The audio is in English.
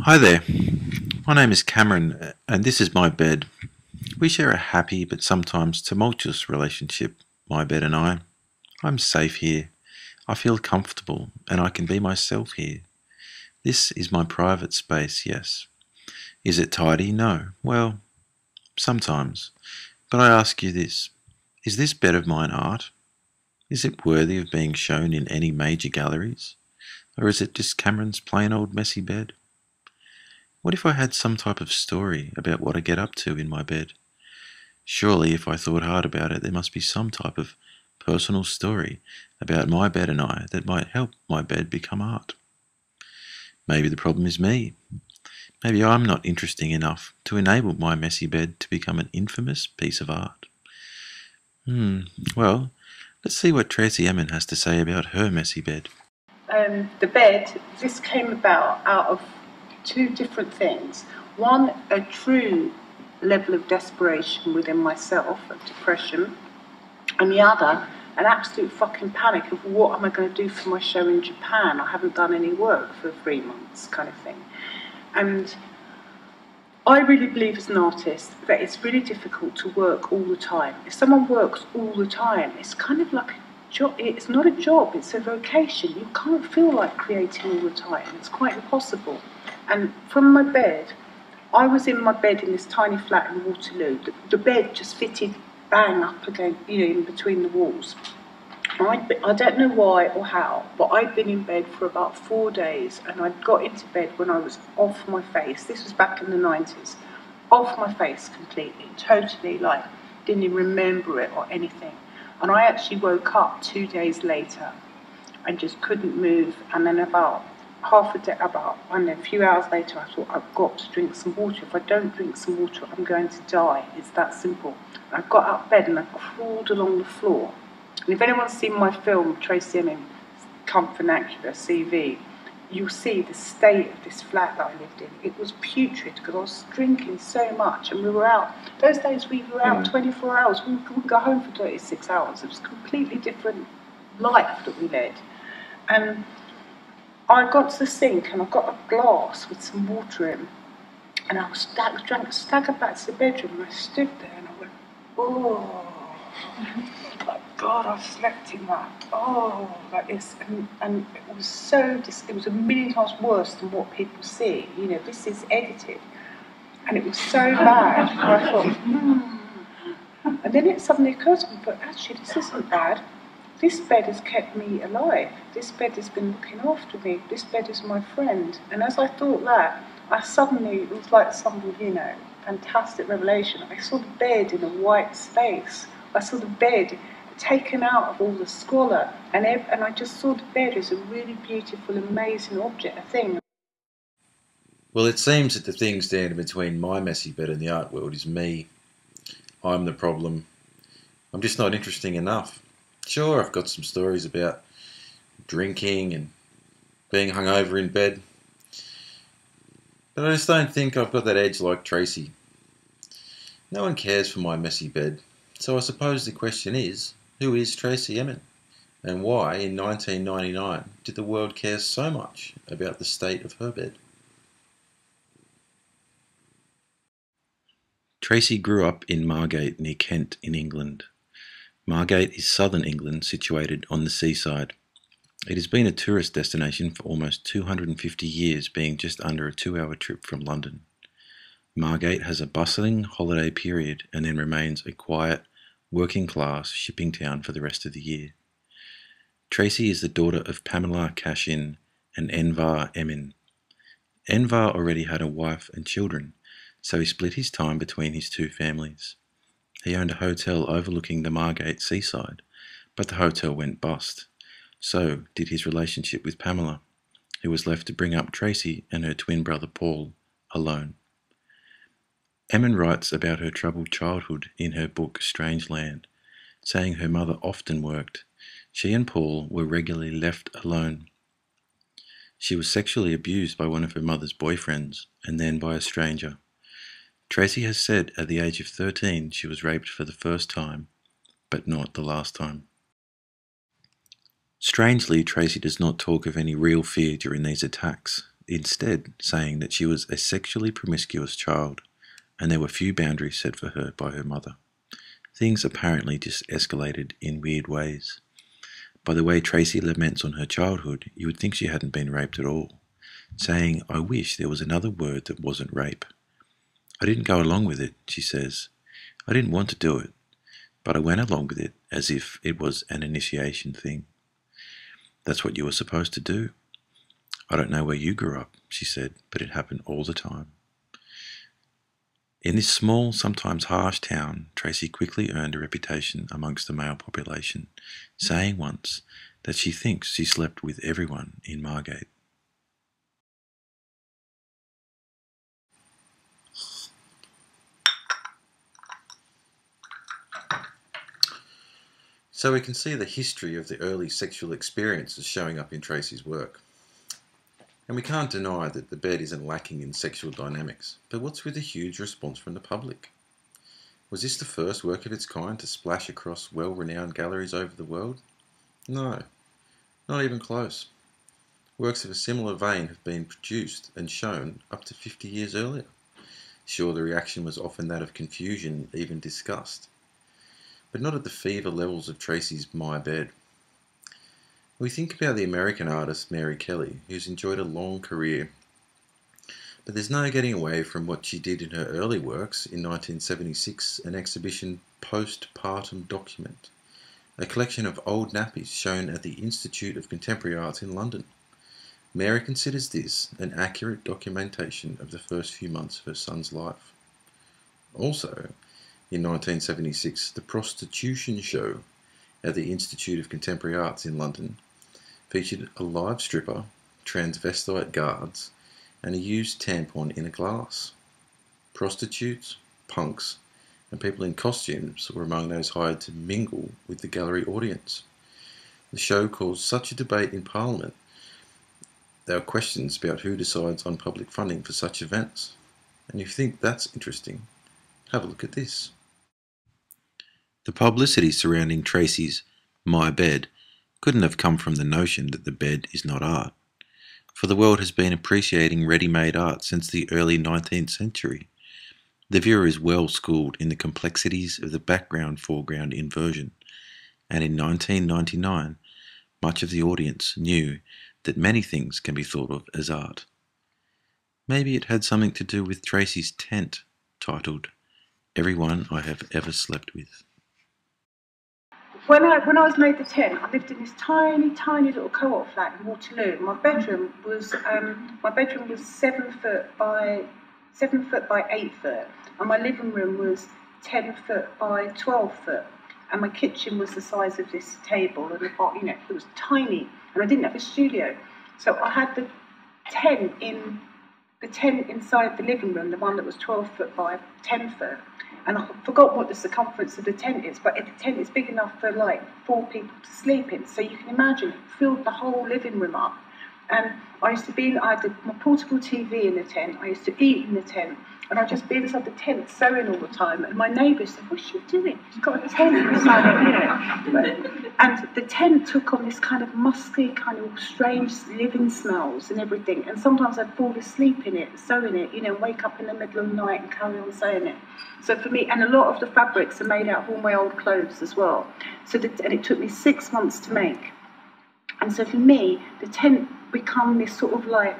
Hi there, my name is Cameron and this is my bed. We share a happy but sometimes tumultuous relationship, my bed and I. I'm safe here, I feel comfortable and I can be myself here. This is my private space, yes. Is it tidy? No. Well, sometimes. But I ask you this, is this bed of mine art? Is it worthy of being shown in any major galleries? Or is it just Cameron's plain old messy bed? What if I had some type of story about what I get up to in my bed? Surely, if I thought hard about it, there must be some type of personal story about my bed and I that might help my bed become art. Maybe the problem is me. Maybe I'm not interesting enough to enable my messy bed to become an infamous piece of art. Well, let's see what Tracey Emin has to say about her messy bed. The bed, this came about out of two different things. One, a true level of desperation within myself, of depression, and the other, an absolute fucking panic of what am I going to do for my show in Japan? I haven't done any work for 3 months, kind of thing. And I really believe as an artist that it's really difficult to work all the time. If someone works all the time, it's kind of like a job. It's not a job, it's a vocation. You can't feel like creating all the time. It's quite impossible. And from my bed, I was in my bed in this tiny flat in Waterloo. The bed just fitted bang up against, in between the walls. I don't know why or how, but I'd been in bed for about 4 days, and I'd got into bed when I was off my face. This was back in the 90s. Off my face completely, totally, like, didn't even remember it or anything. And I actually woke up 2 days later and just couldn't move. And then a few hours later, I thought, I've got to drink some water. If I don't drink some water, I'm going to die. It's that simple. I got out of bed and I crawled along the floor. And if anyone's seen my film, Tracey Emin, Come Vernacular, CV, you'll see the state of this flat that I lived in. It was putrid because I was drinking so much, and we were out. Those days we were out 24 hours. We would go home for 36 hours. It was a completely different life that we led. And I got to the sink and I got a glass with some water in, and I staggered back to the bedroom, and I stood there and I went, oh. Like, God, I've slept in that. Oh, like this. And it was it was a million times worse than what people see. This is edited. And it was so bad. And I thought, And then it suddenly occurred to me, but actually, this isn't bad. This bed has kept me alive. This bed has been looking after me. This bed is my friend. And as I thought that, it was like some, fantastic revelation. I saw the bed in a white space. I saw the bed taken out of all the squalor, and I just saw the bed as a really beautiful, amazing object, a thing. Well, it seems that the thing standing between my messy bed and the art world is me. I'm the problem. I'm just not interesting enough. Sure, I've got some stories about drinking and being hungover in bed, but I just don't think I've got that edge like Tracey. No one cares for my messy bed, so I suppose the question is, who is Tracey Emin? And why, in 1999, did the world care so much about the state of her bed? Tracey grew up in Margate near Kent in England. Margate is southern England, situated on the seaside. It has been a tourist destination for almost 250 years, being just under a 2-hour trip from London. Margate has a bustling holiday period and then remains a quiet, working-class shipping town for the rest of the year. Tracey is the daughter of Pamela Cashin and Envar Emin. Envar already had a wife and children, so he split his time between his two families. He owned a hotel overlooking the Margate seaside, but the hotel went bust. So did his relationship with Pamela, who was left to bring up Tracey and her twin brother Paul alone. Emin writes about her troubled childhood in her book Strange Land, saying her mother often worked. She and Paul were regularly left alone. She was sexually abused by one of her mother's boyfriends and then by a stranger. Tracey has said at the age of 13 she was raped for the first time, but not the last time. Strangely, Tracey does not talk of any real fear during these attacks. instead saying that she was a sexually promiscuous child and there were few boundaries set for her by her mother. Things apparently just escalated in weird ways. By the way Tracey laments on her childhood, you would think she hadn't been raped at all, saying, "I wish there was another word that wasn't rape. I didn't go along with it," she says. "I didn't want to do it, but I went along with it as if it was an initiation thing. That's what you were supposed to do. I don't know where you grew up," she said, "but it happened all the time." In this small, sometimes harsh town, Tracey quickly earned a reputation amongst the male population, saying once that she thinks she slept with everyone in Margate. So we can see the history of the early sexual experiences showing up in Tracey's work. And we can't deny that the bed isn't lacking in sexual dynamics, but what's with the huge response from the public? Was this the first work of its kind to splash across well-renowned galleries over the world? No, not even close. Works of a similar vein have been produced and shown up to 50 years earlier. Sure, the reaction was often that of confusion, even disgust, but not at the fever levels of Tracey's My Bed. We think about the American artist Mary Kelly, who's enjoyed a long career, but there's no getting away from what she did in her early works. In 1976, an exhibition, Postpartum Document, a collection of old nappies shown at the Institute of Contemporary Arts in London. Mary considers this an accurate documentation of the first few months of her son's life. Also, in 1976, the Prostitution Show at the Institute of Contemporary Arts in London featured a live stripper, transvestite guards, and a used tampon in a glass. Prostitutes, punks, and people in costumes were among those hired to mingle with the gallery audience. The show caused such a debate in Parliament. There are questions about who decides on public funding for such events. And if you think that's interesting, have a look at this. The publicity surrounding Tracey's My Bed couldn't have come from the notion that the bed is not art, for the world has been appreciating ready-made art since the early 19th century. The viewer is well schooled in the complexities of the background-foreground inversion, and in 1999, much of the audience knew that many things can be thought of as art. Maybe it had something to do with Tracey's tent, titled "Everyone I Have Ever Slept With." When I was made the tent, I lived in this tiny, tiny little co-op flat in Waterloo. My bedroom was 7 foot by 8 foot, and my living room was 10 foot by 12 foot, and my kitchen was the size of this table, and it was tiny, and I didn't have a studio, so I had the tent inside the living room, the one that was 12 foot by 10 foot. And I forgot what the circumference of the tent is, but the tent is big enough for like 4 people to sleep in. So you can imagine, it filled the whole living room up. And I had my portable TV in the tent. I used to eat in the tent. And I'd just be inside the tent sewing all the time. And my neighbours said, "What's she doing? She's got a tent inside it," And the tent took on this kind of musky, kind of strange living smells and everything. And sometimes I'd fall asleep in it, sewing it, wake up in the middle of the night and carry on sewing it. So for me, and a lot of the fabrics are made out of all my old clothes as well. And it took me 6 months to make. And so for me, the tent became this sort of like